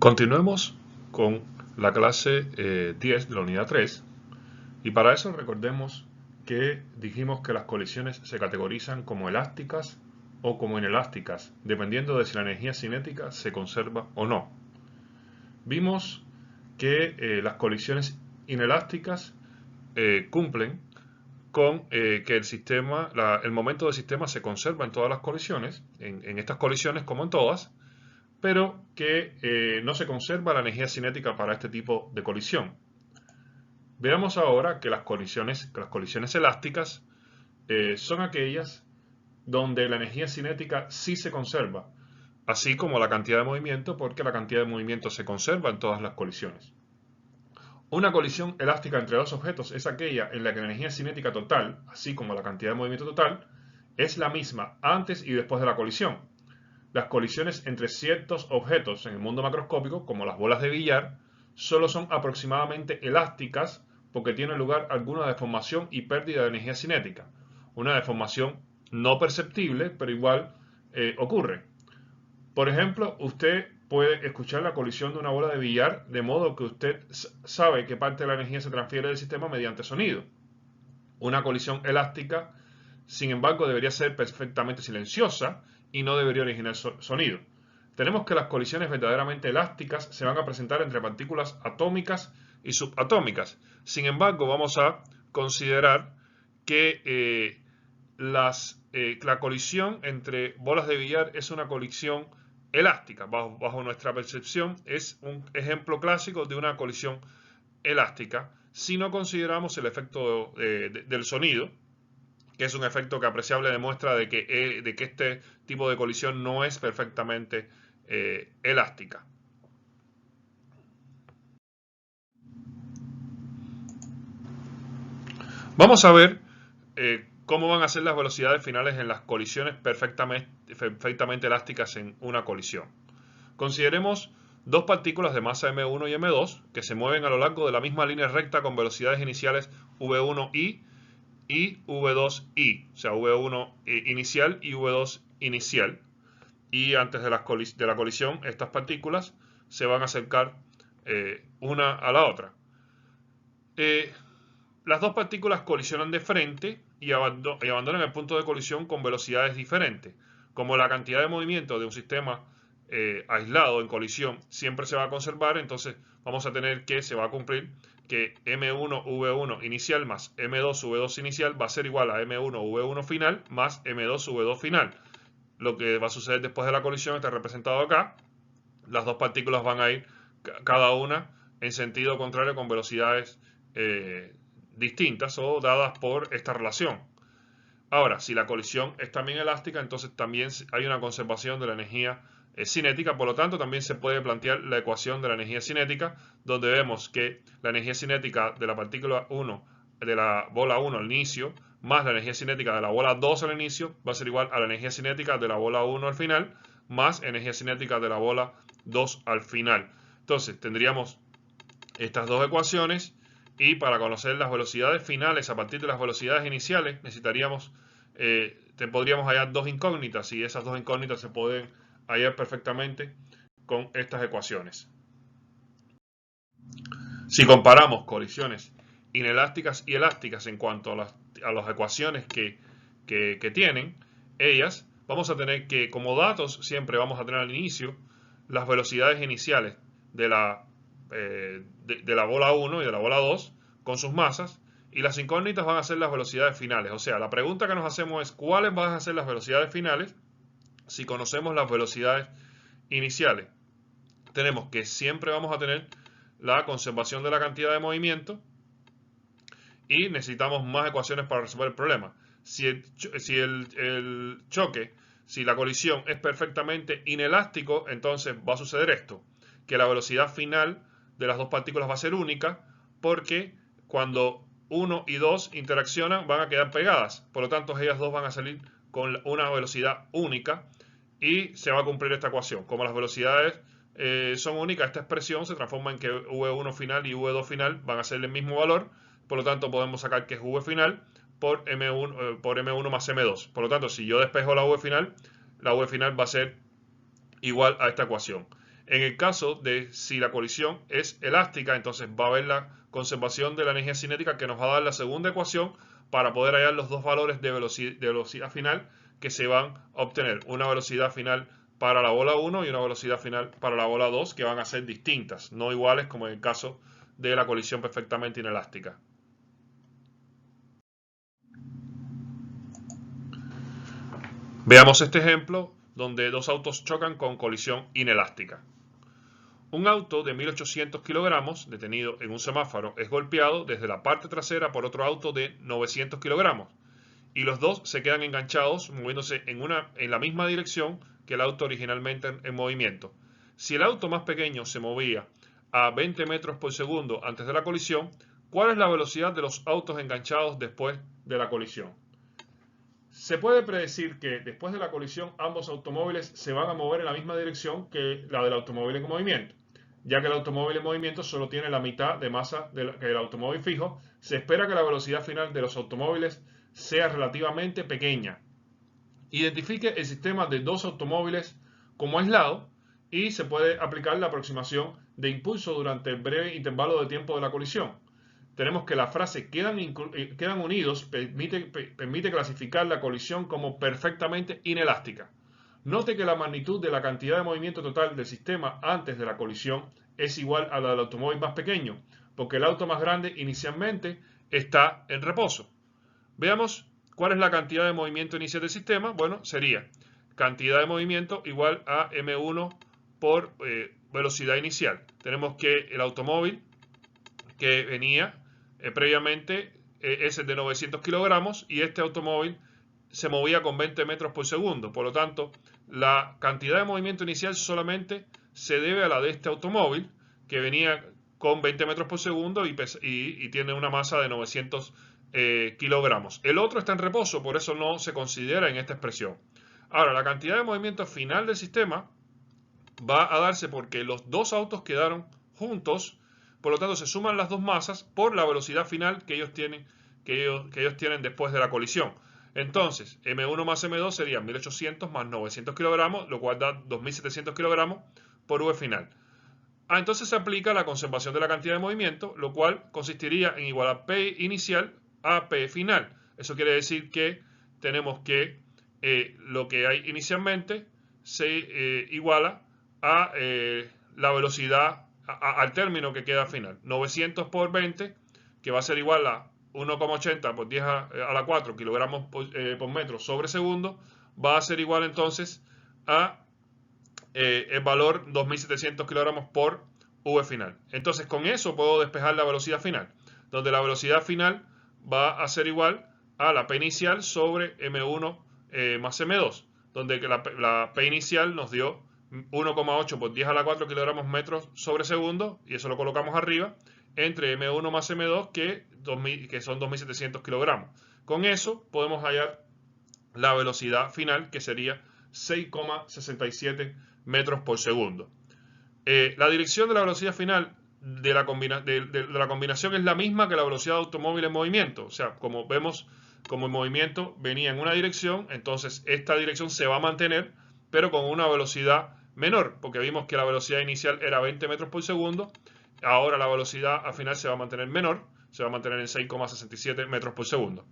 Continuemos con la clase 10 de la unidad 3 y para eso recordemos que dijimos que las colisiones se categorizan como elásticas o como inelásticas, dependiendo de si la energía cinética se conserva o no. Vimos que las colisiones inelásticas cumplen con que el momento del sistema se conserva en todas las colisiones, en estas colisiones como en todas, pero que no se conserva la energía cinética para este tipo de colisión. Veamos ahora que las colisiones elásticas son aquellas donde la energía cinética sí se conserva, así como la cantidad de movimiento, porque la cantidad de movimiento se conserva en todas las colisiones. Una colisión elástica entre dos objetos es aquella en la que la energía cinética total, así como la cantidad de movimiento total, es la misma antes y después de la colisión. Las colisiones entre ciertos objetos en el mundo macroscópico, como las bolas de billar, solo son aproximadamente elásticas porque tiene lugar alguna deformación y pérdida de energía cinética. Una deformación no perceptible, pero igual ocurre. Por ejemplo, usted puede escuchar la colisión de una bola de billar de modo que usted sabe que parte de la energía se transfiere del sistema mediante sonido. Una colisión elástica, sin embargo, debería ser perfectamente silenciosa y no debería originar sonido. Tenemos que las colisiones verdaderamente elásticas se van a presentar entre partículas atómicas y subatómicas. Sin embargo, vamos a considerar que la colisión entre bolas de billar es una colisión elástica. Bajo nuestra percepción es un ejemplo clásico de una colisión elástica si no consideramos el efecto del sonido, que es un efecto que apreciable demuestra de que este tipo de colisión no es perfectamente elástica. Vamos a ver cómo van a ser las velocidades finales en las colisiones perfectamente elásticas en una colisión. Consideremos dos partículas de masa m1 y m2 que se mueven a lo largo de la misma línea recta con velocidades iniciales v1i y v2i, o sea, v1 inicial y v2 inicial. Y antes de la colisión, estas partículas se van a acercar una a la otra. Las dos partículas colisionan de frente y abandonan el punto de colisión con velocidades diferentes. Como la cantidad de movimiento de un sistema aislado en colisión siempre se va a conservar, entonces vamos a tener que se va a cumplir que M1V1 inicial más M2V2 inicial va a ser igual a M1V1 final más M2V2 final. Lo que va a suceder después de la colisión está representado acá. Las dos partículas van a ir cada una en sentido contrario con velocidades distintas o dadas por esta relación. Ahora, si la colisión es también elástica, entonces también hay una conservación de la energía cinética, por lo tanto también se puede plantear la ecuación de la energía cinética, donde vemos que la energía cinética de la partícula 1, de la bola 1 al inicio, más la energía cinética de la bola 2 al inicio, va a ser igual a la energía cinética de la bola 1 al final, más energía cinética de la bola 2 al final. Entonces tendríamos estas dos ecuaciones y para conocer las velocidades finales a partir de las velocidades iniciales podríamos hallar dos incógnitas y esas dos incógnitas se pueden hallar perfectamente con estas ecuaciones. Si comparamos colisiones inelásticas y elásticas en cuanto a las ecuaciones que tienen, ellas vamos a tener que como datos siempre vamos a tener al inicio las velocidades iniciales de la bola 1 y de la bola 2 con sus masas y las incógnitas van a ser las velocidades finales. O sea, la pregunta que nos hacemos es ¿cuáles van a ser las velocidades finales si conocemos las velocidades iniciales? Tenemos que siempre vamos a tener la conservación de la cantidad de movimiento y necesitamos más ecuaciones para resolver el problema. Si la colisión es perfectamente inelástico, entonces va a suceder esto, que la velocidad final de las dos partículas va a ser única porque cuando 1 y 2 interaccionan van a quedar pegadas, por lo tanto ellas dos van a salir con una velocidad única y se va a cumplir esta ecuación. Como las velocidades son únicas, esta expresión se transforma en que V1 final y V2 final van a ser el mismo valor, por lo tanto podemos sacar que es V final por M1 más M2. Por lo tanto, si yo despejo la V final va a ser igual a esta ecuación. En el caso de si la colisión es elástica, entonces va a haber la conservación de la energía cinética, que nos va a dar la segunda ecuación para poder hallar los dos valores de velocidad final que se van a obtener. Una velocidad final para la bola 1 y una velocidad final para la bola 2, que van a ser distintas, no iguales como en el caso de la colisión perfectamente inelástica. Veamos este ejemplo donde dos autos chocan con colisión inelástica. Un auto de 1800 kilogramos detenido en un semáforo es golpeado desde la parte trasera por otro auto de 900 kilogramos y los dos se quedan enganchados moviéndose en la misma dirección que el auto originalmente en movimiento. Si el auto más pequeño se movía a 20 metros por segundo antes de la colisión, ¿cuál es la velocidad de los autos enganchados después de la colisión? Se puede predecir que después de la colisión ambos automóviles se van a mover en la misma dirección que la del automóvil en movimiento. Ya que el automóvil en movimiento solo tiene la mitad de masa que el automóvil fijo, se espera que la velocidad final de los automóviles sea relativamente pequeña. Identifique el sistema de dos automóviles como aislado y se puede aplicar la aproximación de impulso durante el breve intervalo de tiempo de la colisión. Tenemos que la frase quedan unidos permite clasificar la colisión como perfectamente inelástica. Note que la magnitud de la cantidad de movimiento total del sistema antes de la colisión es igual a la del automóvil más pequeño, porque el auto más grande inicialmente está en reposo. Veamos cuál es la cantidad de movimiento inicial del sistema. Bueno, sería cantidad de movimiento igual a M1 por velocidad inicial. Tenemos que el automóvil que venía previamente es el de 900 kilogramos y este automóvil se movía con 20 metros por segundo. Por lo tanto, la cantidad de movimiento inicial solamente se debe a la de este automóvil que venía con 20 metros por segundo y tiene una masa de 900 kilogramos. El otro está en reposo, por eso no se considera en esta expresión. Ahora, la cantidad de movimiento final del sistema va a darse porque los dos autos quedaron juntos, por lo tanto se suman las dos masas por la velocidad final que ellos tienen, después de la colisión. Entonces, M1 más M2 sería 1800 más 900 kilogramos, lo cual da 2700 kilogramos por V final. Entonces se aplica la conservación de la cantidad de movimiento, lo cual consistiría en igualar P inicial a P final. Eso quiere decir que tenemos que lo que hay inicialmente se iguala a la velocidad, al término que queda al final. 900 por 20, que va a ser igual a 1,80 por 10 a la 4 kilogramos por metro sobre segundo, va a ser igual entonces a el valor 2700 kilogramos por V final. Entonces con eso puedo despejar la velocidad final, donde la velocidad final va a ser igual a la P inicial sobre M1 más M2, donde la P inicial nos dio 1,8 por 10 a la 4 kilogramos metros sobre segundo, y eso lo colocamos arriba, entre M1 más M2 que son 2700 kilogramos. Con eso podemos hallar la velocidad final, que sería 6,67 metros por segundo. La dirección de la velocidad final de la combinación es la misma que la velocidad de automóvil en movimiento. O sea, como vemos, como el movimiento venía en una dirección, entonces esta dirección se va a mantener, pero con una velocidad menor, porque vimos que la velocidad inicial era 20 metros por segundo. Ahora la velocidad al final se va a mantener menor, se va a mantener en 6,67 metros por segundo.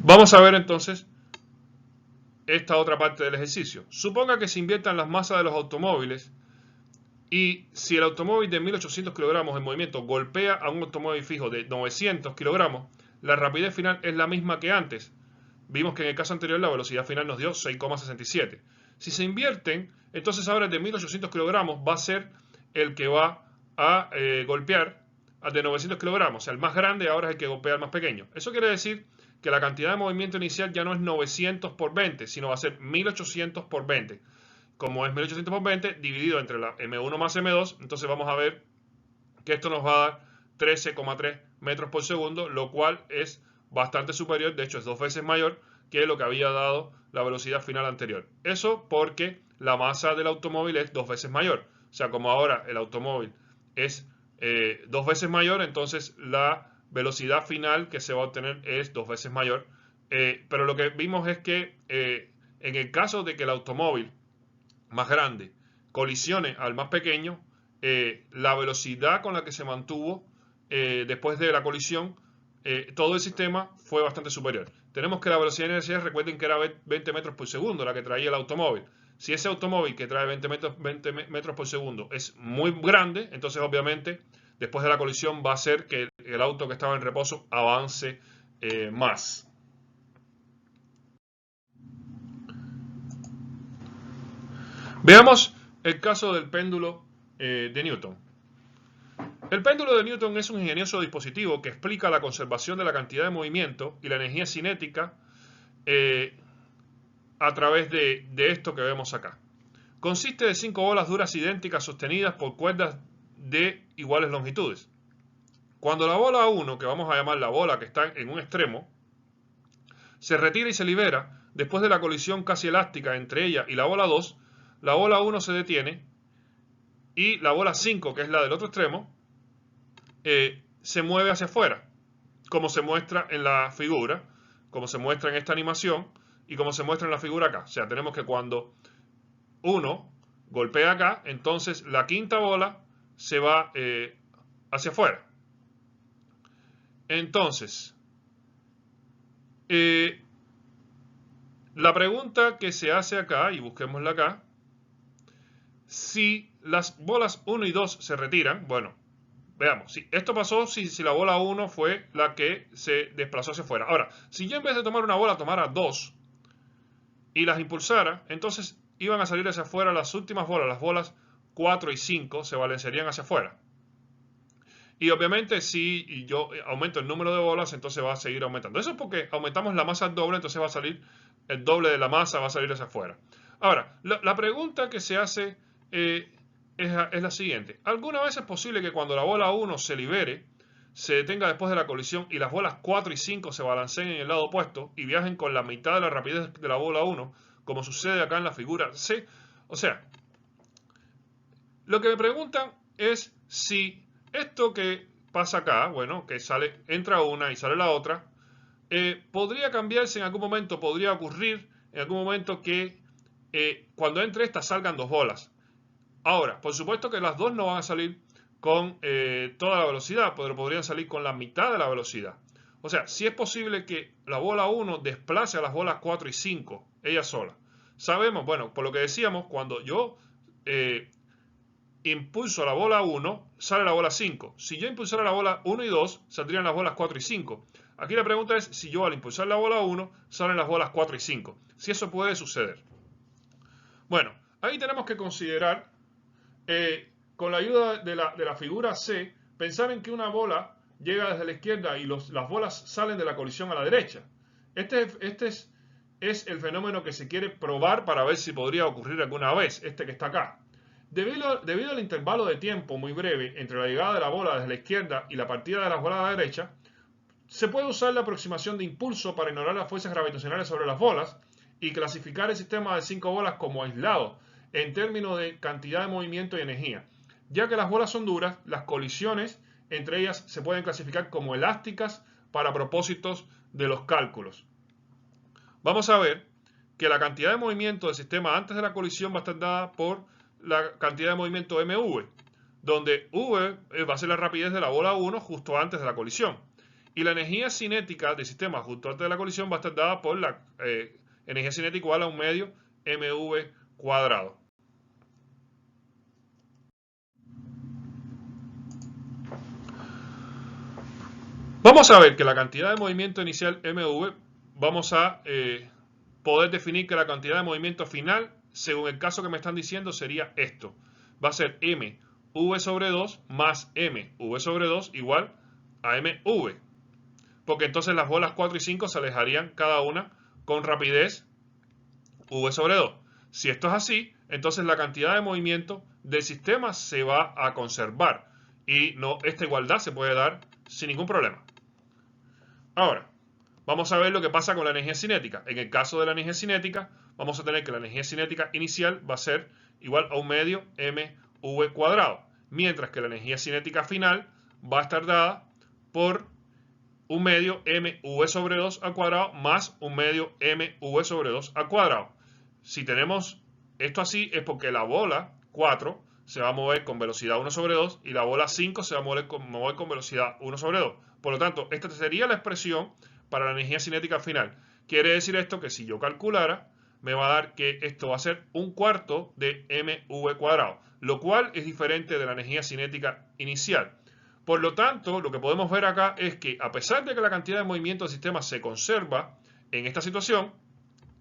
Vamos a ver entonces esta otra parte del ejercicio. Suponga que se inviertan las masas de los automóviles y si el automóvil de 1800 kilogramos en movimiento golpea a un automóvil fijo de 900 kilogramos, la rapidez final es la misma que antes. Vimos que en el caso anterior la velocidad final nos dio 6,67. Si se invierten, entonces ahora el de 1800 kilogramos va a ser el que va a golpear al de 900 kilogramos. O sea, el más grande ahora es el que golpea al más pequeño. Eso quiere decir que la cantidad de movimiento inicial ya no es 900 por 20, sino va a ser 1800 por 20. Como es 1800 por 20, dividido entre la M1 más M2, entonces vamos a ver que esto nos va a dar 13,3 metros por segundo, lo cual es bastante superior, de hecho es 2 veces mayor que lo que había dado la velocidad final anterior. Eso porque la masa del automóvil es 2 veces mayor. O sea, como ahora el automóvil es 2 veces mayor, entonces la velocidad final que se va a obtener es 2 veces mayor Pero lo que vimos es que en el caso de que el automóvil más grande colisione al más pequeño, la velocidad con la que se mantuvo después de la colisión, todo el sistema fue bastante superior. Tenemos que la velocidad inicial, recuerden que era 20 metros por segundo la que traía el automóvil. Si ese automóvil que trae 20 metros por segundo es muy grande, entonces obviamente después de la colisión va a hacer que el auto que estaba en reposo avance más. Veamos el caso del péndulo de Newton. El péndulo de Newton es un ingenioso dispositivo que explica la conservación de la cantidad de movimiento y la energía cinética a través de esto que vemos acá. Consiste de 5 bolas duras idénticas sostenidas por cuerdas de iguales longitudes. Cuando la bola 1, que vamos a llamar la bola que está en un extremo, se retira y se libera, después de la colisión casi elástica entre ella y la bola 2, la bola 1 se detiene y la bola 5, que es la del otro extremo, se mueve hacia afuera, como se muestra en la figura, como se muestra en esta animación y como se muestra en la figura acá. O sea, tenemos que cuando uno golpea acá, entonces la quinta bola se va hacia afuera. Entonces, la pregunta que se hace acá, y busquémosla acá, si las bolas 1 y 2 se retiran, bueno, veamos, si esto pasó si la bola 1 fue la que se desplazó hacia afuera. Ahora, si yo en vez de tomar una bola tomara 2 y las impulsara, entonces iban a salir hacia afuera las últimas bolas, las bolas 4 y 5 se balancearían hacia afuera. Y obviamente si yo aumento el número de bolas, entonces va a seguir aumentando. Eso es porque aumentamos la masa al doble, entonces va a salir el doble de la masa, va a salir hacia afuera. Ahora, la pregunta que se hace es la siguiente. ¿Alguna vez es posible que cuando la bola 1 se libere, se detenga después de la colisión y las bolas 4 y 5 se balanceen en el lado opuesto y viajen con la mitad de la rapidez de la bola 1, como sucede acá en la figura C? O sea, lo que me preguntan es si esto que pasa acá, bueno, que sale, entra una y sale la otra, podría cambiarse en algún momento, podría ocurrir en algún momento que cuando entre estas salgan dos bolas. Ahora, por supuesto que las dos no van a salir con toda la velocidad, pero podrían salir con la mitad de la velocidad. O sea, si es posible que la bola 1 desplace a las bolas 4 y 5, ella sola. Sabemos, bueno, por lo que decíamos, cuando yo impulso la bola 1, sale la bola 5. Si yo impulsara la bola 1 y 2, saldrían las bolas 4 y 5. Aquí la pregunta es si yo al impulsar la bola 1, salen las bolas 4 y 5. Si eso puede suceder. Bueno, ahí tenemos que considerar, con la ayuda de la figura C, pensar en que una bola llega desde la izquierda y las bolas salen de la colisión a la derecha. Este es el fenómeno que se quiere probar para ver si podría ocurrir alguna vez, este que está acá. Debido al intervalo de tiempo muy breve entre la llegada de la bola desde la izquierda y la partida de las bolas a la derecha, se puede usar la aproximación de impulso para ignorar las fuerzas gravitacionales sobre las bolas y clasificar el sistema de 5 bolas como aislado en términos de cantidad de movimiento y energía. Ya que las bolas son duras, las colisiones entre ellas se pueden clasificar como elásticas para propósitos de los cálculos. Vamos a ver que la cantidad de movimiento del sistema antes de la colisión va a estar dada por la cantidad de movimiento mv, donde v va a ser la rapidez de la bola 1 justo antes de la colisión. Y la energía cinética del sistema justo antes de la colisión va a estar dada por la energía cinética igual a 1 medio mv cuadrado. Vamos a ver que la cantidad de movimiento inicial mv, vamos a poder definir que la cantidad de movimiento final, según el caso que me están diciendo, sería esto. Va a ser mv sobre 2 más mv sobre 2 igual a mv. Porque entonces las bolas 4 y 5 se alejarían cada una con rapidez v sobre 2. Si esto es así, entonces la cantidad de movimiento del sistema se va a conservar y esta igualdad se puede dar sin ningún problema. Ahora, vamos a ver lo que pasa con la energía cinética. En el caso de la energía cinética, vamos a tener que la energía cinética inicial va a ser igual a 1 medio mv cuadrado, mientras que la energía cinética final va a estar dada por 1 medio mv sobre 2 al cuadrado más 1 medio mv sobre 2 al cuadrado. Si tenemos esto así es porque la bola 4 se va a mover con velocidad 1 sobre 2 y la bola 5 se va a mover con velocidad 1 sobre 2. Por lo tanto, esta sería la expresión para la energía cinética final. Quiere decir esto que si yo calculara, me va a dar que esto va a ser 1/4 de mv cuadrado, lo cual es diferente de la energía cinética inicial. Por lo tanto, lo que podemos ver acá es que a pesar de que la cantidad de movimiento del sistema se conserva en esta situación,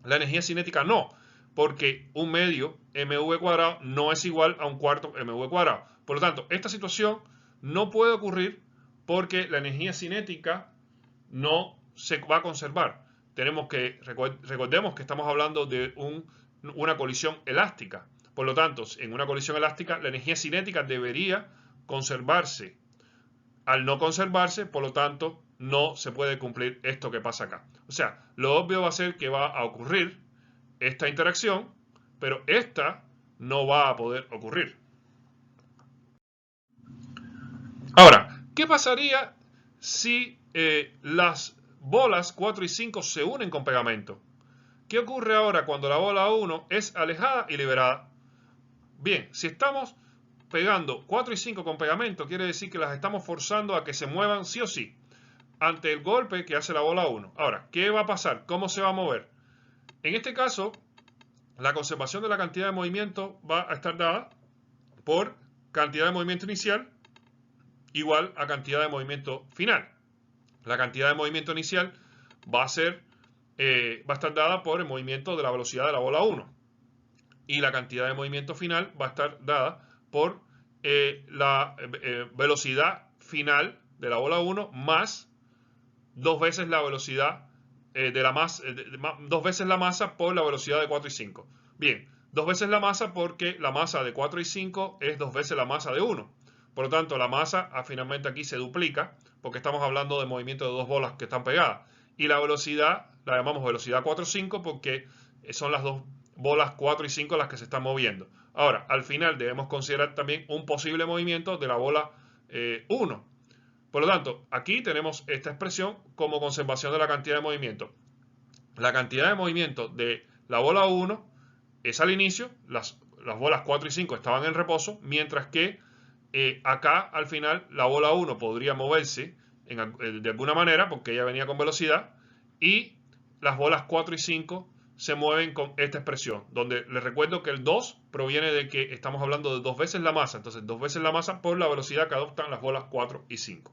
la energía cinética no, porque 1 medio mv cuadrado no es igual a 1/4 mv cuadrado. Por lo tanto, esta situación no puede ocurrir porque la energía cinética no se va a conservar. Recordemos que estamos hablando de una colisión elástica. Por lo tanto, en una colisión elástica, la energía cinética debería conservarse. Al no conservarse, por lo tanto, no se puede cumplir esto que pasa acá. O sea, lo obvio va a ser que va a ocurrir esta interacción, pero esta no va a poder ocurrir. Ahora, ¿qué pasaría si las bolas 4 y 5 se unen con pegamento? ¿Qué ocurre ahora cuando la bola 1 es alejada y liberada? Bien, si estamos pegando 4 y 5 con pegamento, quiere decir que las estamos forzando a que se muevan sí o sí ante el golpe que hace la bola 1. Ahora, ¿qué va a pasar? ¿Cómo se va a mover? En este caso, la conservación de la cantidad de movimiento va a estar dada por cantidad de movimiento inicial igual a cantidad de movimiento final. La cantidad de movimiento inicial va a estar dada por el movimiento de la velocidad de la bola 1. Y la cantidad de movimiento final va a estar dada por la velocidad final de la bola 1 más 2 veces la velocidad de la masa, 2 veces la masa por la velocidad de 4 y 5. Bien, 2 veces la masa porque la masa de 4 y 5 es 2 veces la masa de 1. Por lo tanto, la masa finalmente aquí se duplica porque estamos hablando de movimiento de dos bolas que están pegadas. Y la velocidad la llamamos velocidad 4 y 5 porque son las dos bolas 4 y 5 las que se están moviendo. Ahora, al final debemos considerar también un posible movimiento de la bola 1. Por lo tanto, aquí tenemos esta expresión como conservación de la cantidad de movimiento. La cantidad de movimiento de la bola 1 es al inicio, las bolas 4 y 5 estaban en reposo, mientras que acá al final la bola 1 podría moverse de alguna manera porque ella venía con velocidad y las bolas 4 y 5 se mueven con esta expresión, donde les recuerdo que el 2 proviene de que estamos hablando de 2 veces la masa, entonces 2 veces la masa por la velocidad que adoptan las bolas 4 y 5.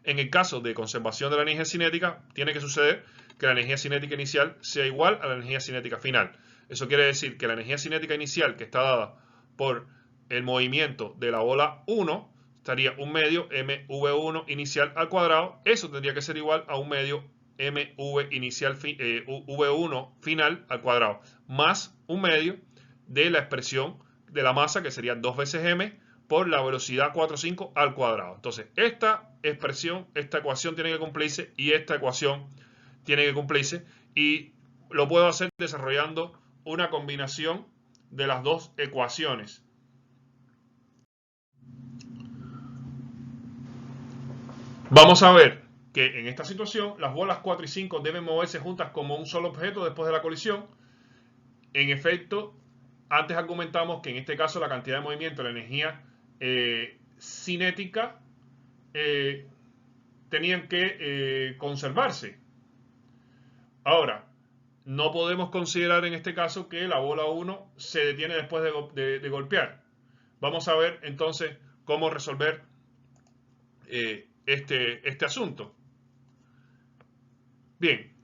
En el caso de conservación de la energía cinética, tiene que suceder que la energía cinética inicial sea igual a la energía cinética final. Eso quiere decir que la energía cinética inicial, que está dada por el movimiento de la bola 1, estaría 1 medio mv1 inicial al cuadrado. Eso tendría que ser igual a 1 medio mv inicial v1 final al cuadrado, más 1 medio de la expresión de la masa, que sería 2 veces m, por la velocidad 4,5 al cuadrado. Entonces, esta expresión, esta ecuación tiene que cumplirse y esta ecuación tiene que cumplirse. Y lo puedo hacer desarrollando una combinación de las dos ecuaciones. Vamos a ver que en esta situación las bolas 4 y 5 deben moverse juntas como un solo objeto después de la colisión. En efecto, antes argumentamos que en este caso la cantidad de movimiento, la energía cinética, tenían que conservarse. Ahora, no podemos considerar en este caso que la bola 1 se detiene después de golpear. Vamos a ver entonces cómo resolver este asunto. Bien,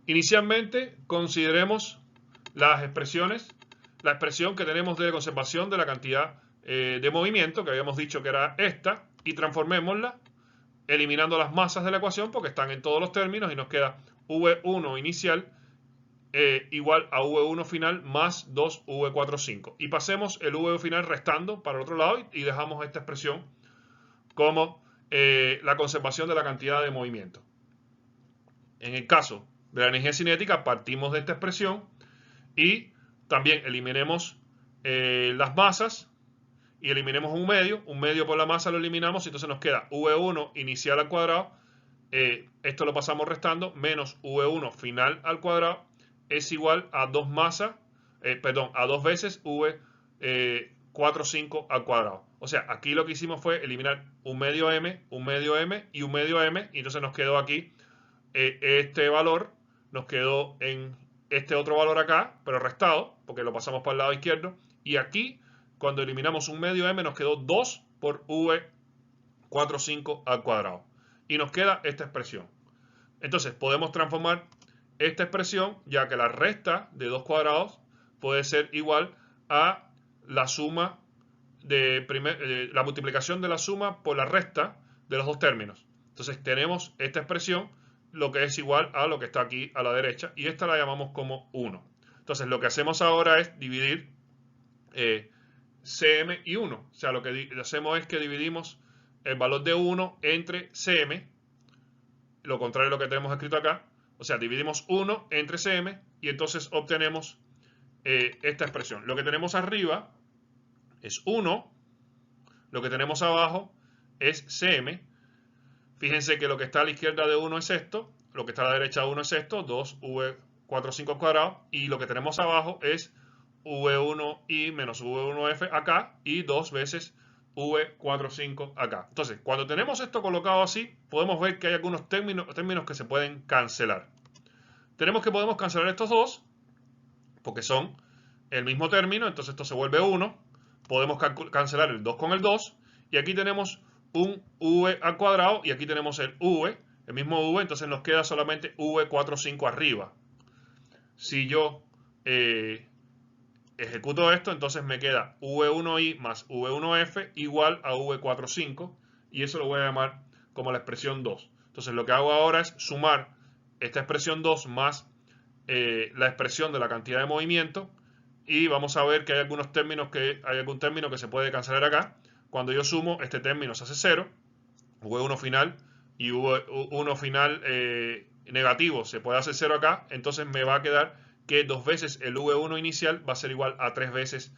inicialmente consideremos las expresiones. La expresión que tenemos de conservación de la cantidad de movimiento, que habíamos dicho que era esta, y transformémosla eliminando las masas de la ecuación porque están en todos los términos y nos queda V1 inicial igual a V1 final más 2V45. Y pasemos el V final restando para el otro lado y dejamos esta expresión como la conservación de la cantidad de movimiento. En el caso de la energía cinética partimos de esta expresión y también eliminemos las masas y eliminemos un medio por la masa lo eliminamos y entonces nos queda V1 inicial al cuadrado esto lo pasamos restando, menos V1 final al cuadrado es igual a 2 masas, a 2 veces V45 al cuadrado. O sea, aquí lo que hicimos fue eliminar un medio m, un medio m y un medio m, y entonces nos quedó aquí este valor, nos quedó en este otro valor acá, pero restado, porque lo pasamos para el lado izquierdo, y aquí, cuando eliminamos un medio m, nos quedó 2 por V45 al cuadrado. Y nos queda esta expresión. Entonces, podemos transformar esta expresión, ya que la resta de 2 cuadrados puede ser igual a la suma de la multiplicación de la suma por la resta de los dos términos. Entonces, tenemos esta expresión, lo que es igual a lo que está aquí a la derecha, y esta la llamamos como 1. Entonces, lo que hacemos ahora es dividir Cm y 1. O sea, lo que hacemos es que dividimos el valor de 1 entre Cm, lo contrario de lo que tenemos escrito acá. O sea, dividimos 1 entre Cm y entonces obtenemos esta expresión. Lo que tenemos arriba es 1, lo que tenemos abajo es Cm. Fíjense que lo que está a la izquierda de 1 es esto, lo que está a la derecha de 1 es esto, 2V45 al cuadrado, y lo que tenemos abajo es V1i menos V1f acá y 2 veces V45 acá. Entonces, cuando tenemos esto colocado así, podemos ver que hay algunos términos que se pueden cancelar. Podemos cancelar estos dos, porque son el mismo término, entonces esto se vuelve 1. Podemos cancelar el 2 con el 2, y aquí tenemos un v al cuadrado, y aquí tenemos el mismo v, entonces nos queda solamente V45 arriba. Si yo ejecuto esto, entonces me queda V1i más V1f igual a V45, y eso lo voy a llamar como la expresión 2. Entonces lo que hago ahora es sumar esta expresión 2 más la expresión de la cantidad de movimiento, y vamos a ver que hay algún término que se puede cancelar acá. Cuando yo sumo, este término se hace 0, V1 final y V1 final negativo se puede hacer 0 acá, entonces me va a quedar que 2 veces el V1 inicial va a ser igual a 3 veces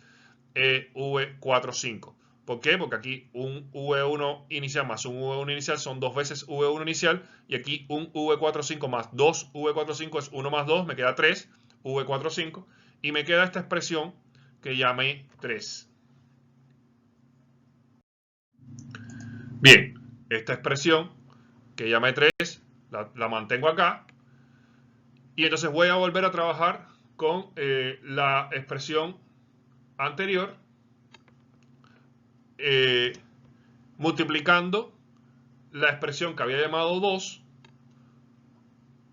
V45. ¿Por qué? Porque aquí un V1 inicial más un V1 inicial son 2 veces V1 inicial, y aquí un V45 más 2 V45 es 1 más 2, me queda 3 V45, y me queda esta expresión que llamé 3. Bien, esta expresión que llamé 3 la mantengo acá, y entonces voy a volver a trabajar con la expresión anterior, multiplicando la expresión que había llamado 2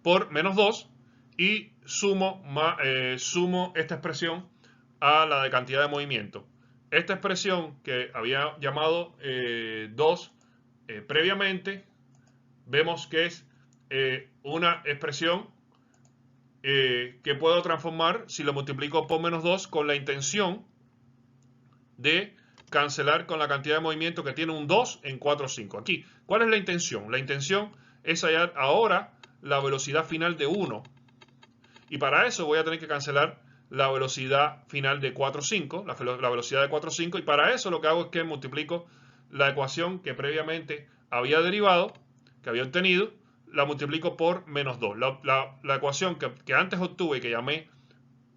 por menos 2, y sumo esta expresión a la de cantidad de movimiento. Esta expresión que había llamado 2 previamente, vemos que es una expresión que puedo transformar si lo multiplico por menos 2 con la intención de cancelar con la cantidad de movimiento que tiene un 2 en 4, 5. Aquí, ¿cuál es la intención? La intención es hallar ahora la velocidad final de 1. Y para eso voy a tener que cancelar la velocidad final de 4, 5, la velocidad de 4, 5. Y para eso lo que hago es que multiplico la ecuación que previamente había derivado, que había obtenido, la multiplico por menos 2. La ecuación que antes obtuve y que llamé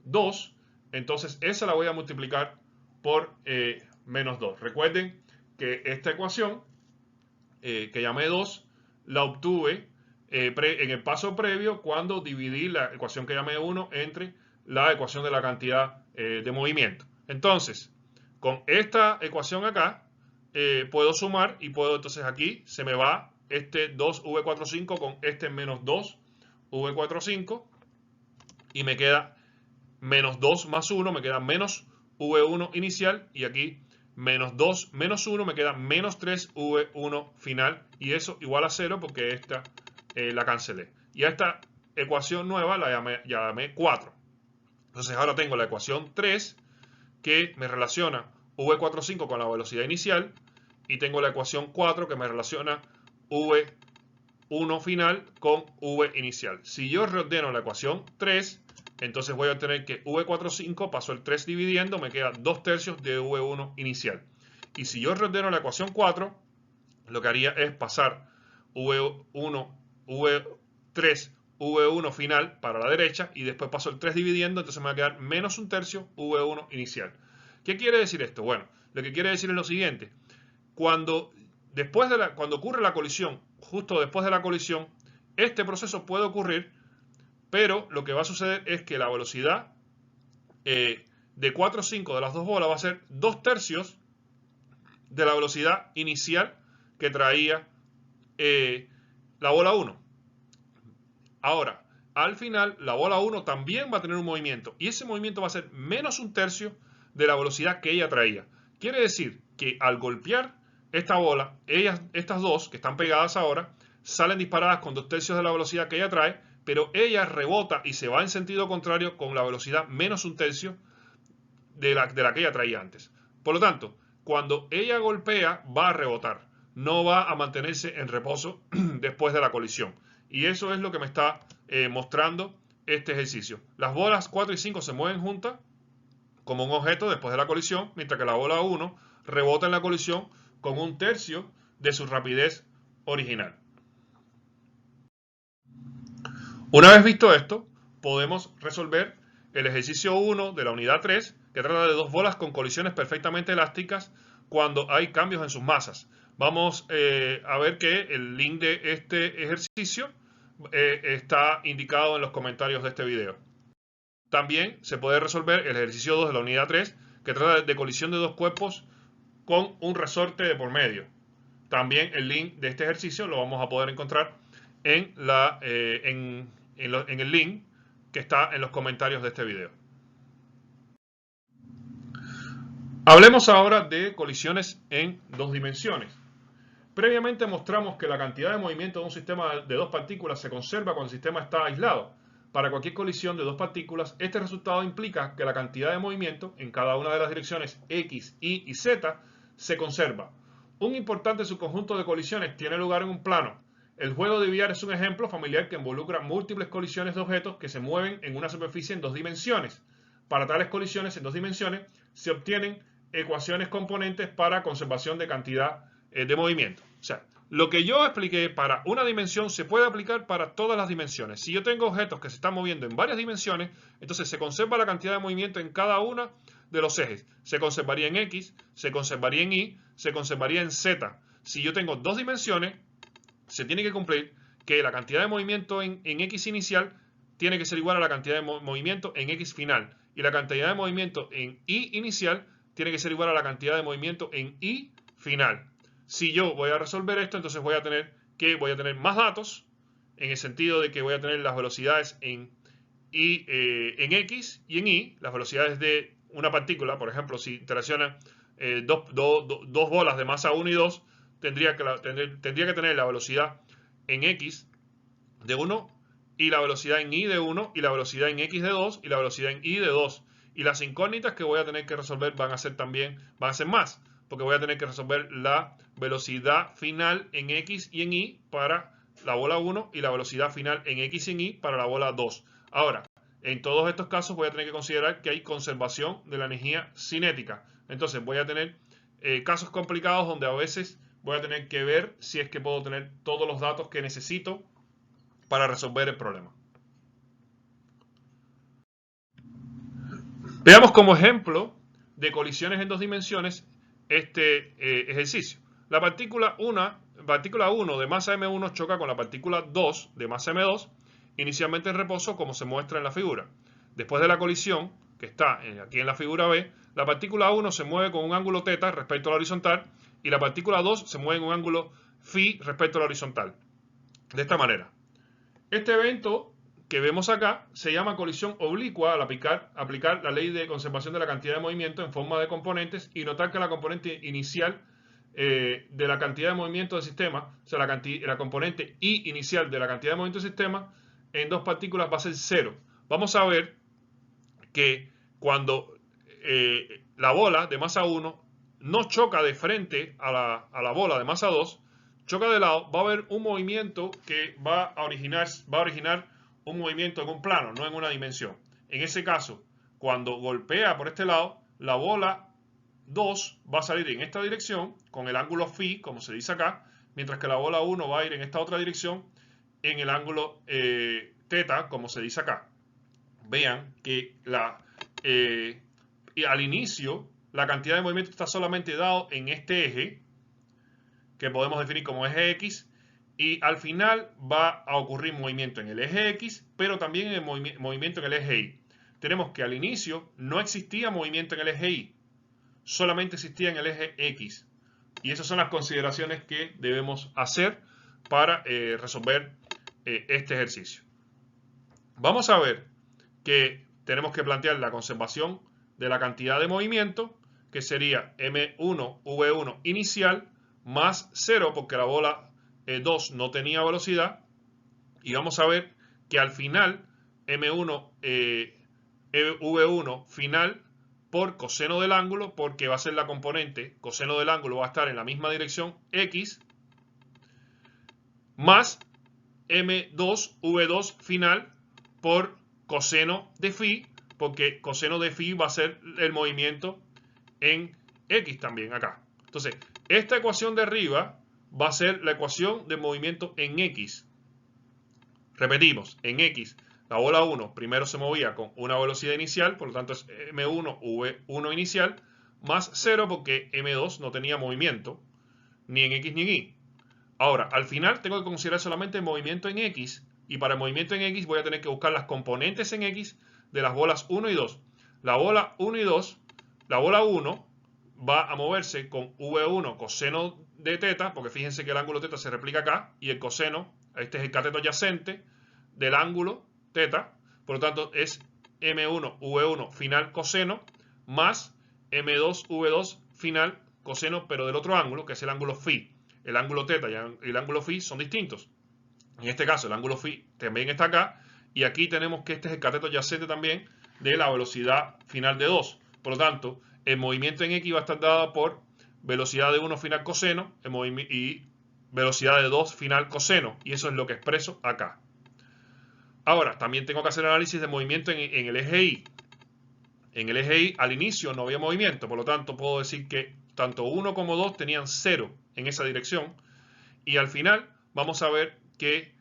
2, entonces esa la voy a multiplicar por menos 2. Recuerden que esta ecuación que llamé 2 la obtuve en el paso previo cuando dividí la ecuación que llamé 1 entre la ecuación de la cantidad de movimiento. Entonces, con esta ecuación acá puedo sumar, y puedo, entonces aquí se me va este 2V45 con este menos 2V45, y me queda menos 2 más 1, me queda menos V1 inicial, y aquí menos 2 menos 1 me queda menos 3 V1 final, y eso igual a 0 porque esta la cancelé. Y a esta ecuación nueva la llamé 4. Entonces ahora tengo la ecuación 3 que me relaciona V45 con la velocidad inicial, y tengo la ecuación 4 que me relaciona V1 final con V inicial. Si yo reordeno la ecuación 3, entonces voy a obtener que V45 pasó el 3 dividiendo, me queda 2 tercios de V1 inicial. Y si yo reordeno la ecuación 4, lo que haría es pasar V1 V3, V1 final para la derecha y después paso el 3 dividiendo, entonces me va a quedar menos un tercio V1 inicial. ¿Qué quiere decir esto? Bueno, lo que quiere decir es lo siguiente. Cuando ocurre la colisión, justo después de la colisión, este proceso puede ocurrir, pero lo que va a suceder es que la velocidad de 4 o 5 de las dos bolas va a ser 2 tercios de la velocidad inicial que traía la bola 1. Ahora, al final, la bola 1 también va a tener un movimiento y ese movimiento va a ser menos un tercio de la velocidad que ella traía. Quiere decir que al golpear esta bola, estas dos que están pegadas ahora, salen disparadas con 2 tercios de la velocidad que ella trae, pero ella rebota y se va en sentido contrario con la velocidad menos un tercio de la que ella traía antes. Por lo tanto, cuando ella golpea, va a rebotar, no va a mantenerse en reposo después de la colisión. Y eso es lo que me está mostrando este ejercicio. Las bolas 4 y 5 se mueven juntas como un objeto después de la colisión, mientras que la bola 1 rebota en la colisión con un tercio de su rapidez original. Una vez visto esto, podemos resolver el ejercicio 1 de la unidad 3, que trata de dos bolas con colisiones perfectamente elásticas cuando hay cambios en sus masas. Vamos a ver que el link de este ejercicio está indicado en los comentarios de este video. También se puede resolver el ejercicio 2 de la unidad 3, que trata de colisión de dos cuerpos con un resorte de por medio. También el link de este ejercicio lo vamos a poder encontrar en el link que está en los comentarios de este video. Hablemos ahora de colisiones en dos dimensiones. Previamente mostramos que la cantidad de movimiento de un sistema de dos partículas se conserva cuando el sistema está aislado. Para cualquier colisión de dos partículas, este resultado implica que la cantidad de movimiento en cada una de las direcciones X, Y y Z se conserva. Un importante subconjunto de colisiones tiene lugar en un plano. El juego de billar es un ejemplo familiar que involucra múltiples colisiones de objetos que se mueven en una superficie en dos dimensiones. Para tales colisiones en dos dimensiones se obtienen ecuaciones componentes para conservación de cantidad de movimiento. O sea, lo que yo expliqué para una dimensión se puede aplicar para todas las dimensiones. Si yo tengo objetos que se están moviendo en varias dimensiones, entonces se conserva la cantidad de movimiento en cada una de los ejes. Se conservaría en X, se conservaría en Y, se conservaría en Z. Si yo tengo dos dimensiones, se tiene que cumplir que la cantidad de movimiento en X inicial tiene que ser igual a la cantidad de movimiento en X final. Y la cantidad de movimiento en Y inicial tiene que ser igual a la cantidad de movimiento en Y final. Si yo voy a resolver esto, entonces voy a tener más datos, en el sentido de que voy a tener las velocidades en X y en Y, las velocidades de una partícula. Por ejemplo, si interaccionan dos bolas de masa 1 y 2, tendría que tener la velocidad en X de 1 y la velocidad en Y de 1 y la velocidad en X de 2 y la velocidad en Y de 2. Y las incógnitas que voy a tener que resolver van a ser más, porque voy a tener que resolver la velocidad final en X y en Y para la bola 1 y la velocidad final en X y en Y para la bola 2. Ahora, en todos estos casos voy a tener que considerar que hay conservación de la energía cinética. Entonces voy a tener casos complicados donde a veces voy a tener que ver si es que puedo tener todos los datos que necesito para resolver el problema. Veamos como ejemplo de colisiones en dos dimensiones este ejercicio. La partícula 1 de masa M1 choca con la partícula 2 de masa M2, inicialmente en reposo, como se muestra en la figura. Después de la colisión, que está aquí en la figura B, la partícula 1 se mueve con un ángulo θ respecto a la horizontal y la partícula 2 se mueve en un ángulo φ respecto a la horizontal. De esta manera. Este evento que vemos acá se llama colisión oblicua al aplicar la ley de conservación de la cantidad de movimiento en forma de componentes y notar que la componente inicial de la cantidad de movimiento del sistema, o sea, la componente I inicial de la cantidad de movimiento del sistema en dos partículas va a ser 0. Vamos a ver que cuando la bola de masa 1 no choca de frente a la bola de masa 2, choca de lado, va a haber un movimiento que va a originar un movimiento en un plano, no en una dimensión. En ese caso, cuando golpea por este lado, la bola 2 va a salir en esta dirección con el ángulo φ, como se dice acá, mientras que la bola 1 va a ir en esta otra dirección en el ángulo teta, como se dice acá. Vean que al inicio la cantidad de movimiento está solamente dado en este eje, que podemos definir como eje X, y al final va a ocurrir movimiento en el eje X, pero también en el movimiento en el eje Y. Tenemos que al inicio no existía movimiento en el eje Y, solamente existía en el eje X. Y esas son las consideraciones que debemos hacer para resolver este ejercicio. Vamos a ver que tenemos que plantear la conservación de la cantidad de movimiento, que sería M1 V1 inicial más 0, porque la bola 2 no tenía velocidad, y vamos a ver que al final M1 V1 final por coseno del ángulo, porque va a ser la componente coseno del ángulo, va a estar en la misma dirección X, más M2 V2 final por coseno de phi, porque coseno de phi va a ser el movimiento en X también acá. Entonces, esta ecuación de arriba va a ser la ecuación de movimiento en X. Repetimos, en X, la bola 1 primero se movía con una velocidad inicial, por lo tanto es M1 V1 inicial, más 0 porque M2 no tenía movimiento, ni en X ni en Y. Ahora, al final tengo que considerar solamente el movimiento en X, y para el movimiento en X voy a tener que buscar las componentes en X de las bolas 1 y 2. La bola 1 y 2, la bola 1 va a moverse con V1 coseno de teta, porque fíjense que el ángulo teta se replica acá, y el coseno, este es el cateto adyacente del ángulo teta, por lo tanto es M1 V1 final coseno más M2 V2 final coseno, pero del otro ángulo, que es el ángulo phi. El ángulo teta y el ángulo phi son distintos. En este caso, el ángulo phi también está acá, y aquí tenemos que este es el cateto adyacente también de la velocidad final de 2. Por lo tanto, el movimiento en X va a estar dado por velocidad de 1 final coseno y velocidad de 2 final coseno, y eso es lo que expreso acá. Ahora, también tengo que hacer análisis de movimiento en el eje Y. En el eje Y al inicio no había movimiento, por lo tanto puedo decir que tanto 1 como 2 tenían 0 en esa dirección, y al final vamos a ver que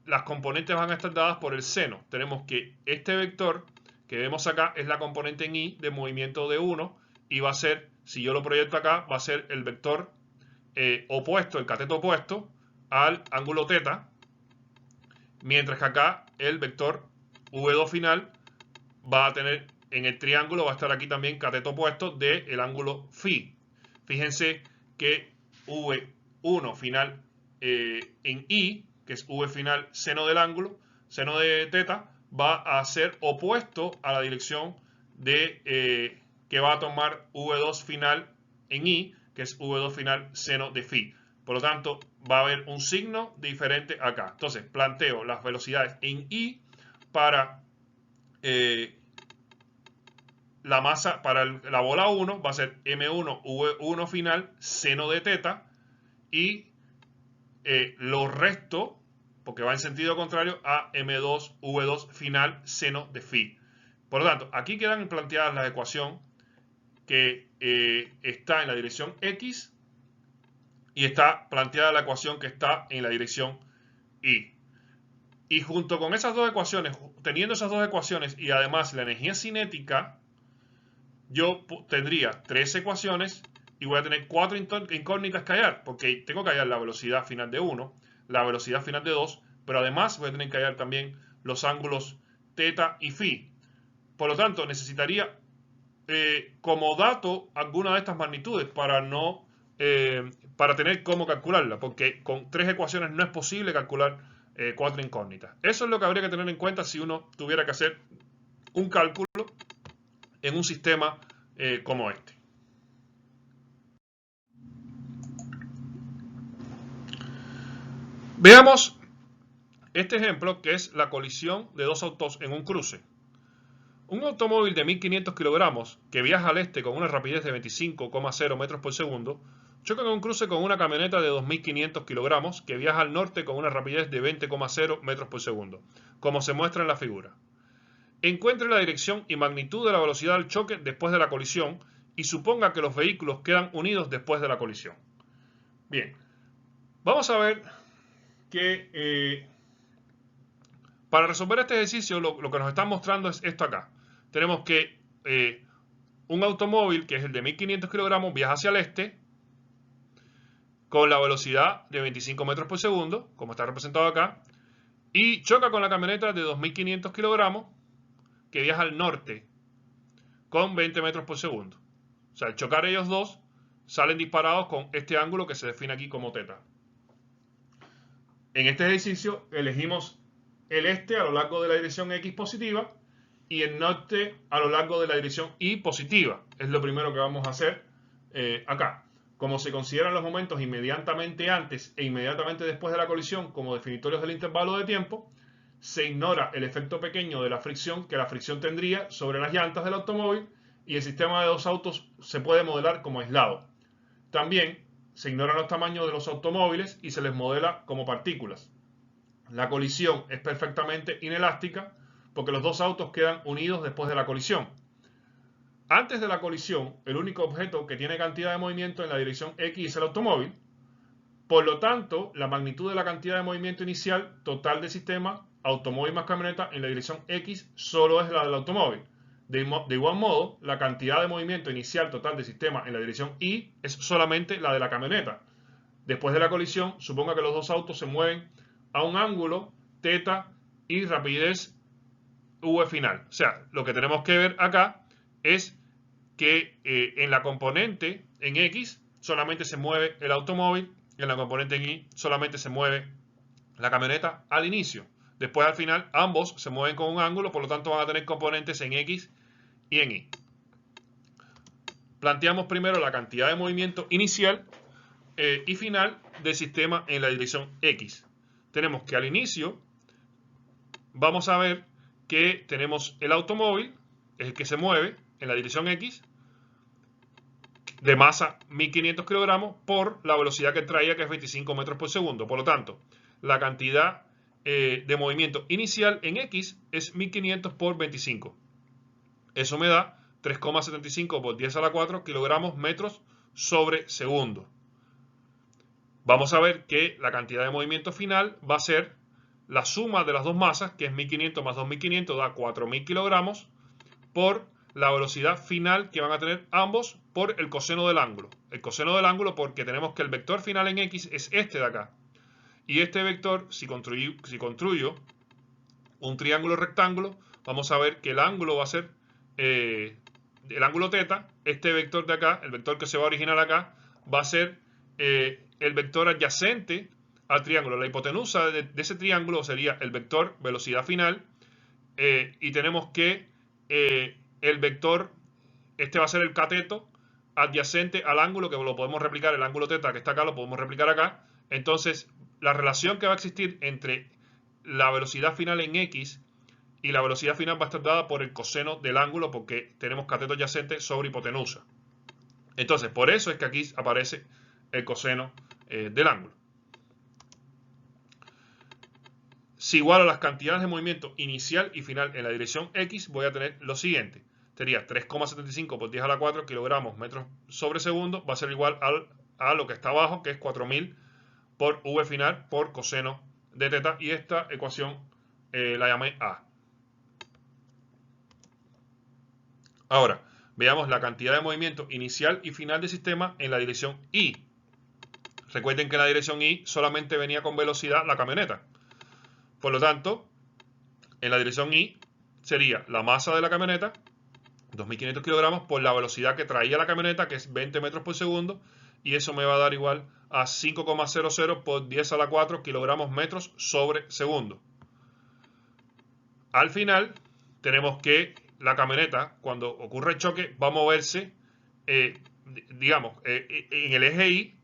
las componentes van a estar dadas por el seno. Tenemos que este vector que vemos acá es la componente en Y de movimiento de 1, y va a ser, si yo lo proyecto acá, va a ser el vector opuesto, el cateto opuesto al ángulo teta, mientras que acá el vector V2 final va a tener en el triángulo, va a estar aquí también cateto opuesto del ángulo phi. Fíjense que V1 final en Y, que es V final seno del ángulo, seno de teta, va a ser opuesto a la dirección de que va a tomar V2 final en Y, que es V2 final seno de phi. Por lo tanto, va a haber un signo diferente acá. Entonces, planteo las velocidades en Y para la masa, para la bola 1 va a ser M1 V1 final seno de teta, y lo resto, porque va en sentido contrario, a M2 V2 final seno de phi. Por lo tanto, aquí quedan planteadas la ecuación que está en la dirección X, y está planteada la ecuación que está en la dirección Y. Y junto con esas dos ecuaciones, teniendo esas dos ecuaciones y además la energía cinética, yo tendría 3 ecuaciones y voy a tener 4 incógnitas que hallar, porque tengo que hallar la velocidad final de 1, la velocidad final de 2, pero además voy a tener que hallar también los ángulos teta y phi. Por lo tanto, necesitaría como dato alguna de estas magnitudes para no para tener cómo calcularla, porque con 3 ecuaciones no es posible calcular 4 incógnitas. Eso es lo que habría que tener en cuenta si uno tuviera que hacer un cálculo en un sistema como este. Veamos este ejemplo, que es la colisión de dos autos en un cruce. Un automóvil de 1500 kilogramos que viaja al este con una rapidez de 25,0 metros por segundo choca en un cruce con una camioneta de 2500 kilogramos que viaja al norte con una rapidez de 20,0 metros por segundo, como se muestra en la figura. Encuentre la dirección y magnitud de la velocidad del choque después de la colisión y suponga que los vehículos quedan unidos después de la colisión. Bien, vamos a ver que Para resolver este ejercicio, lo que nos están mostrando es esto acá. Tenemos que un automóvil, que es el de 1500 kilogramos, viaja hacia el este con la velocidad de 25 metros por segundo, como está representado acá, y choca con la camioneta de 2500 kilogramos que viaja al norte con 20 metros por segundo. O sea, al chocar ellos dos, salen disparados con este ángulo que se define aquí como θ. En este ejercicio elegimos el este a lo largo de la dirección X positiva y el norte a lo largo de la dirección Y positiva. Es lo primero que vamos a hacer acá. Como se consideran los momentos inmediatamente antes e inmediatamente después de la colisión como definitorios del intervalo de tiempo, se ignora el efecto pequeño de la fricción que la fricción tendría sobre las llantas del automóvil y el sistema de dos autos se puede modelar como aislado. También se ignoran los tamaños de los automóviles y se les modela como partículas. La colisión es perfectamente inelástica porque los dos autos quedan unidos después de la colisión. Antes de la colisión, el único objeto que tiene cantidad de movimiento en la dirección X es el automóvil. Por lo tanto, la magnitud de la cantidad de movimiento inicial total del sistema, automóvil más camioneta, en la dirección X solo es la del automóvil. De igual modo, la cantidad de movimiento inicial total del sistema en la dirección Y es solamente la de la camioneta. Después de la colisión, suponga que los dos autos se mueven a un ángulo θ y rapidez v final. O sea, lo que tenemos que ver acá es que en la componente en X solamente se mueve el automóvil y en la componente en Y solamente se mueve la camioneta al inicio. Después al final ambos se mueven con un ángulo, por lo tanto van a tener componentes en X y en Y. Planteamos primero la cantidad de movimiento inicial y final del sistema en la dirección X. Tenemos que al inicio vamos a ver que tenemos el automóvil, es el que se mueve en la dirección X, de masa 1500 kilogramos por la velocidad que traía, que es 25 metros por segundo. Por lo tanto, la cantidad de movimiento inicial en X es 1500 por 25. Eso me da 3,75 por 10 a la 4 kilogramos metros sobre segundo. Vamos a ver que la cantidad de movimiento final va a ser la suma de las dos masas, que es 1500 más 2500, da 4000 kilogramos, por la velocidad final que van a tener ambos por el coseno del ángulo. El coseno del ángulo porque tenemos que el vector final en X es este de acá. Y este vector, si construyo un triángulo rectángulo, vamos a ver que el ángulo va a ser el ángulo θ. Este vector de acá, el vector que se va a originar acá, va a ser el vector adyacente al triángulo. La hipotenusa de ese triángulo sería el vector velocidad final y tenemos que el vector, este va a ser el cateto adyacente al ángulo, que lo podemos replicar, el ángulo θ que está acá lo podemos replicar acá. Entonces la relación que va a existir entre la velocidad final en X y la velocidad final va a estar dada por el coseno del ángulo, porque tenemos cateto adyacente sobre hipotenusa. Entonces por eso es que aquí aparece el coseno del ángulo. Si igualo las cantidades de movimiento inicial y final en la dirección X, voy a tener lo siguiente. Sería 3,75 por 10 a la 4 kilogramos metros sobre segundo. Va a ser igual a lo que está abajo, que es 4000 por V final por coseno de θ. Y esta ecuación la llamé A. Ahora, veamos la cantidad de movimiento inicial y final del sistema en la dirección Y. Recuerden que en la dirección Y solamente venía con velocidad la camioneta. Por lo tanto, en la dirección Y sería la masa de la camioneta, 2500 kilogramos, por la velocidad que traía la camioneta, que es 20 metros por segundo, y eso me va a dar igual a 5,00 por 10 a la 4 kilogramos metros sobre segundo. Al final, tenemos que la camioneta, cuando ocurre el choque, va a moverse, digamos, en el eje Y.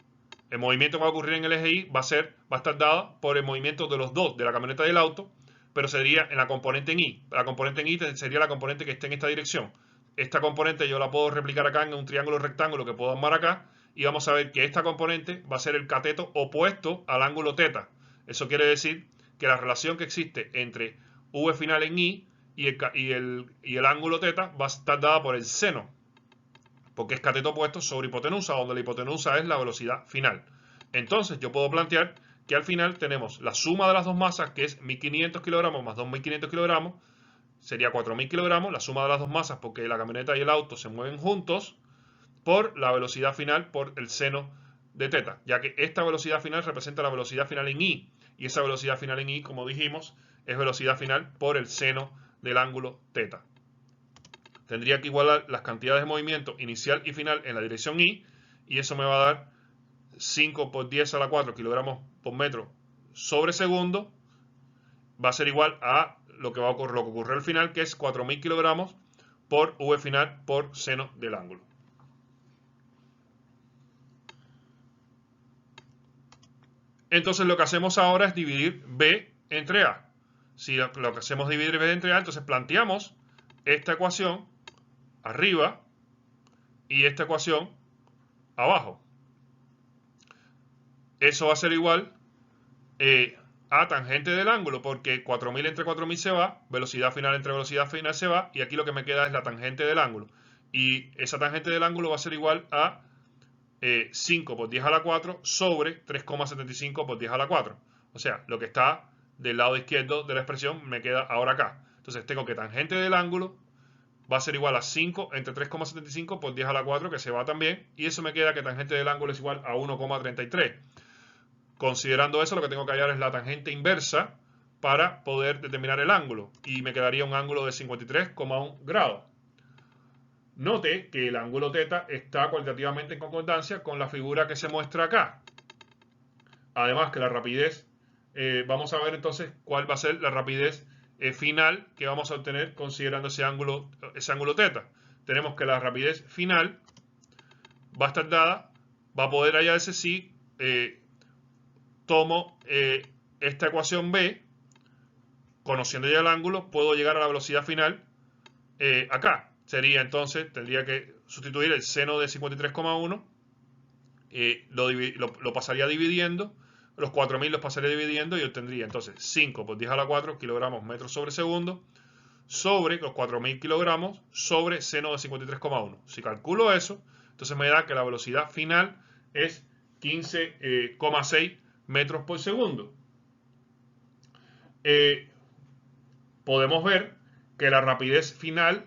El movimiento que va a ocurrir en el eje Y va a estar dado por el movimiento de los dos, de la camioneta y del auto, pero sería en la componente en Y. La componente en Y sería la componente que esté en esta dirección. Esta componente yo la puedo replicar acá en un triángulo rectángulo que puedo armar acá, y vamos a ver que esta componente va a ser el cateto opuesto al ángulo θ. Eso quiere decir que la relación que existe entre V final en Y y el ángulo θ va a estar dada por el seno, porque es cateto opuesto sobre hipotenusa, donde la hipotenusa es la velocidad final. Entonces yo puedo plantear que al final tenemos la suma de las dos masas, que es 1500 kilogramos más 2500 kilogramos, sería 4000 kilogramos, la suma de las dos masas, porque la camioneta y el auto se mueven juntos, por la velocidad final por el seno de teta, ya que esta velocidad final representa la velocidad final en I, y esa velocidad final en I, como dijimos, es velocidad final por el seno del ángulo teta. Tendría que igualar las cantidades de movimiento inicial y final en la dirección I, y eso me va a dar 5 por 10 a la 4 kilogramos por metro sobre segundo. Va a ser igual a lo que ocurre al final, que es 4000 kilogramos por V final por seno del ángulo. Entonces lo que hacemos ahora es dividir B entre A. Si lo que hacemos es dividir B entre A, entonces planteamos esta ecuación arriba y esta ecuación abajo. Eso va a ser igual a tangente del ángulo, porque 4000 entre 4000 se va, velocidad final entre velocidad final se va, y aquí lo que me queda es la tangente del ángulo. Y esa tangente del ángulo va a ser igual a 5 por 10 a la 4 sobre 3,75 por 10 a la 4. O sea, lo que está del lado izquierdo de la expresión me queda ahora acá. Entonces tengo que tangente del ángulo va a ser igual a 5 entre 3,75 por 10 a la 4, que se va también. Y eso me queda que tangente del ángulo es igual a 1,33. Considerando eso, lo que tengo que hallar es la tangente inversa para poder determinar el ángulo. Y me quedaría un ángulo de 53,1 grados. Note que el ángulo teta está cualitativamente en concordancia con la figura que se muestra acá. Además que la rapidez, vamos a ver entonces cuál va a ser la rapidez final que vamos a obtener considerando ese ángulo teta. Tenemos que la rapidez final va a estar dada, va a poder hallarse si tomo esta ecuación B, conociendo ya el ángulo, puedo llegar a la velocidad final acá. Sería entonces, tendría que sustituir el seno de 53,1, lo pasaría dividiendo, los 4000 los pasaría dividiendo y obtendría entonces 5 por 10 a la 4 kilogramos metros sobre segundo sobre los 4000 kilogramos sobre seno de 53,1. Si calculo eso, entonces me da que la velocidad final es 15,6 metros por segundo. Podemos ver que la rapidez final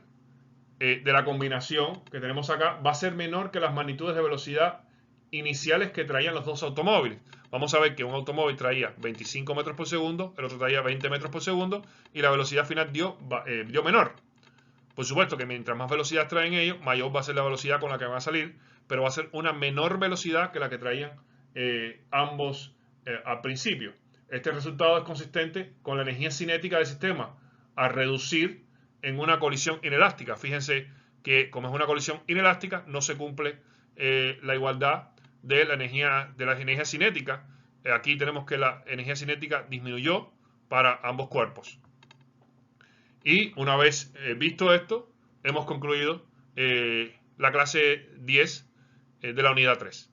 de la combinación que tenemos acá va a ser menor que las magnitudes de velocidad iniciales que traían los dos automóviles. Vamos a ver que un automóvil traía 25 metros por segundo, el otro traía 20 metros por segundo y la velocidad final dio menor. Por supuesto que mientras más velocidad traen ellos, mayor va a ser la velocidad con la que van a salir, pero va a ser una menor velocidad que la que traían ambos al principio. Este resultado es consistente con la energía cinética del sistema a reducir en una colisión inelástica. Fíjense que como es una colisión inelástica, no se cumple la igualdad de la energía cinética. Aquí tenemos que la energía cinética disminuyó para ambos cuerpos. Y una vez visto esto, hemos concluido la clase 10 de la unidad 3.